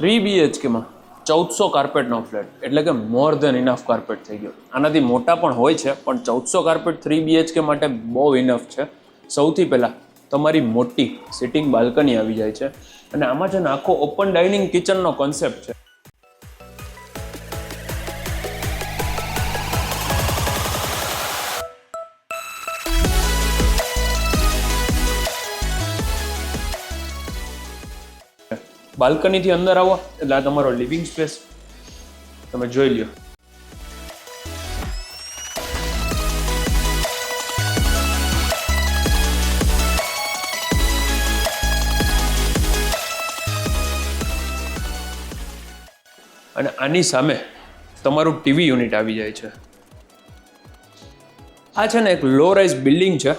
3 BHK માં 1400 કાર્પેટનો flat એટલે કે મોર ધેન ઇનફ કાર્પેટ થઈ ગયો. આનાથી મોટા પણ હોય છે, પણ 1400 કાર્પેટ 3 BHK માટે બહુ ઇનફ છે. સૌથી પહેલાં તમારી મોટી સિટિંગ બાલ્કની આવી જાય છે અને આમાં છે ને આખો ઓપન ડાઇનિંગ કિચનનો કોન્સેપ્ટ છે. બાલ્કનીથી અંદર આવો એટલે આ તમારો લિવિંગ સ્પેસ તમે જોઈ લ્યો. અને આની સામે તમારું ટીવી યુનિટ આવી જાય છે. આ છે ને એક લો રાઇઝ બિલ્ડિંગ છે,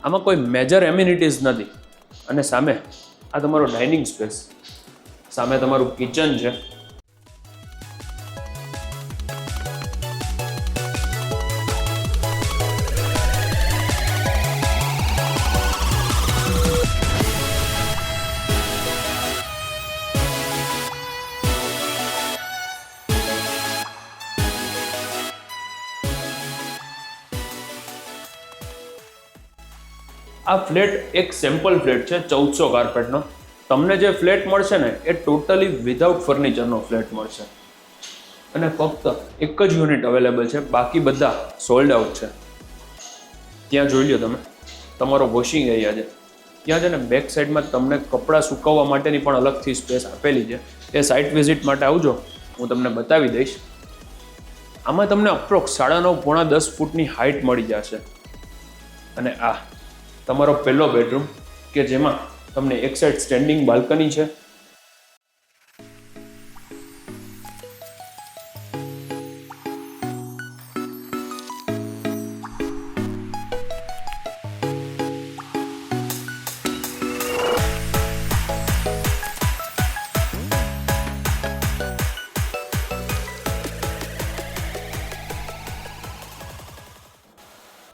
આમાં કોઈ મેજર એમ્યુનિટીઝ નથી. અને સામે આ તમારો ડાઇનિંગ સ્પેસ, સામે તમારું કિચન છે. આ ફ્લેટ એક સેમ્પલ ફ્લેટ છે 1400 કાર્પેટનો. તમને જે ફ્લેટ મળશે ને એ ટોટલી વિધાઉટ ફર્નિચરનો ફ્લેટ મળશે અને ફક્ત એક જ યુનિટ અવેલેબલ છે, બાકી બધા સોલ્ડ આઉટ છે. ત્યાં જોઈ લો તમે, તમારો વોશિંગ એરિયા છે. ત્યાં છે ને બેક સાઈડમાં તમને કપડાં સુકવવા માટેની પણ અલગથી સ્પેસ આપેલી છે. એ સાઇટ વિઝિટ માટે આવજો, હું તમને બતાવી દઈશ. આમાં તમને અપ્રોક્સ 9.5 પોણા 10 ફૂટની હાઇટ મળી જશે. અને આ તમારો પહેલો બેડરૂમ કે જેમાં તમને એક સાઈડ સ્ટેન્ડિંગ બાલ્કની છે.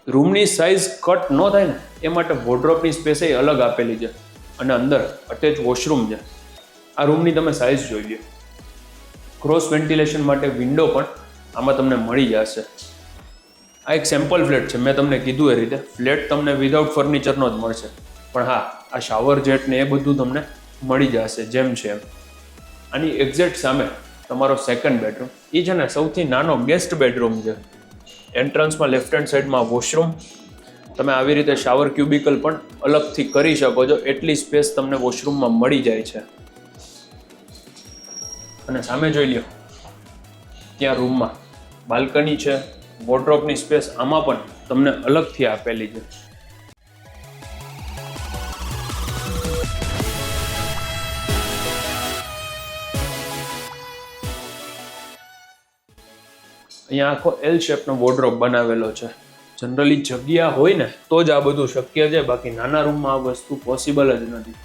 રૂમની સાઇઝ કટ ન થાય ને એ માટે વોર્ડરોબની સ્પેસ એ અલગ આપેલી છે અને અંદર અટેચ વોશરૂમ છે. આ રૂમની તમે સાઇઝ જોઈ લો. ક્રોસ વેન્ટિલેશન માટે વિન્ડો પણ આમાં તમને મળી જશે. આ એક સેમ્પલ ફ્લેટ છે, મેં તમને કીધું એ રીતે ફ્લેટ તમને વિધાઉટ ફર્નિચરનો જ મળશે. પણ હા, આ શાવર જેટ ને એ બધું તમને મળી જશે જેમ છે એમ. આની એક્ઝેક્ટ સામે તમારો સેકન્ડ બેડરૂમ, એ છે ને સૌથી નાનો ગેસ્ટ બેડરૂમ છે. એન્ટ્રન્સમાં લેફ્ટ હેન્ડ સાઈડમાં વોશરૂમ, તમે આવી રીતે શાવર ક્યુબિકલ પણ અલગથી કરી શકો છો, એટલી સ્પેસ તમને વોશરૂમમાં મળી જાય છે. અને સામે જોઈ લ્યો, ત્યાં રૂમમાં બાલ્કની છે, વોર્ડરોબની સ્પેસ આમાં પણ તમને અલગથી આપેલી છે. અહીંયા આખો એલ શેપનો વોર્ડરોબ બનાવેલો છે. જનરલી જગ્યા હોય ને તો જ આ બધું શક્ય છે, બાકી નાના રૂમમાં આ વસ્તુ પોસિબલ જ નથી.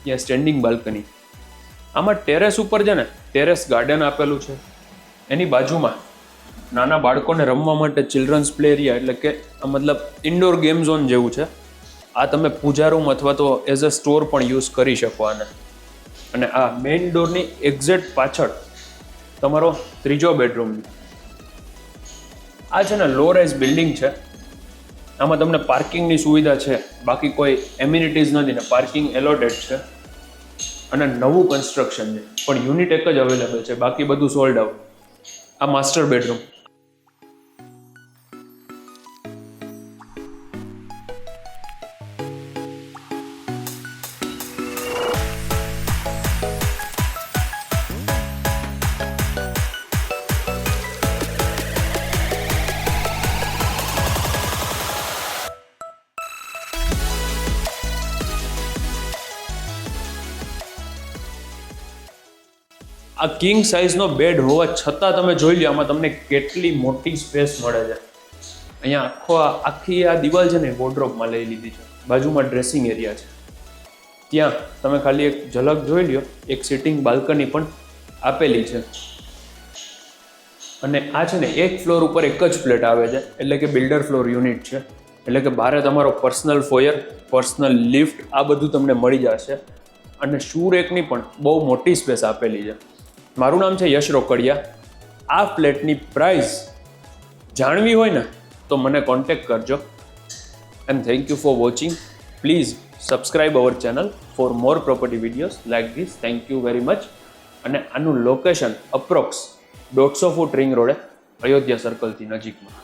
ત્યાં સ્ટેન્ડિંગ બાલ્કની, આમાં ટેરેસ ઉપર છે ને ટેરેસ ગાર્ડન આપેલું છે. એની બાજુમાં નાના બાળકોને રમવા માટે ચિલ્ડ્રન્સ પ્લે એરિયા એટલે કે મતલબ ઇન્ડોર ગેમ ઝોન જેવું છે. આ તમે પૂજા રૂમ અથવા તો એઝ અ સ્ટોર પણ યુઝ કરી શકો આને. અને આ મેઇન ડોરની એક્ઝેક્ટ પાછળ તમારો ત્રીજો બેડરૂમ. આ છે ને લો રાઇઝ બિલ્ડિંગ છે, આમાં તમને પાર્કિંગની સુવિધા છે, બાકી કોઈ એમ્યુનિટીઝ નથી ને પાર્કિંગ એલોટેડ છે. અને નવું કન્સ્ટ્રક્શન છે, પણ યુનિટ એક જ અવેલેબલ છે, બાકી બધું સોલ્ડ આઉટ. આ માસ્ટર બેડરૂમ. આ કિંગ સાઇઝનો બેડ હોવા છતાં તમે જોઈ લો આમાં તમને કેટલી મોટી સ્પેસ મળે છે. અહીંયા આખી આ દિવાલ છે ને વોર્ડરોબમાં લઈ લીધી છે. બાજુમાં ડ્રેસિંગ એરિયા છે, ત્યાં તમે ખાલી એક ઝલક જોઈ લ્યો. એક સિટિંગ બાલ્કની પણ આપેલી છે. અને આ છે ને એક ફ્લોર ઉપર એક જ ફ્લેટ આવે છે, એટલે કે બિલ્ડર ફ્લોર યુનિટ છે. એટલે કે બહાર તમારો પર્સનલ ફોયર, પર્સનલ લિફ્ટ આ બધું તમને મળી જશે. અને શૂ રેકની પણ બહુ મોટી સ્પેસ આપેલી છે. મારું નામ છે યશ રોકડિયા. આ ફ્લેટની પ્રાઇસ જાણવી હોય ને તો મને કોન્ટેક્ટ કરજો. And thank you for watching. Please subscribe our channel for more property videos like this. Thank you very much. અને આનું લોકેશન અપ્રોક્સ 150 ફૂટ રિંગ રોડે, અયોધ્યા સર્કલથી નજીકમાં.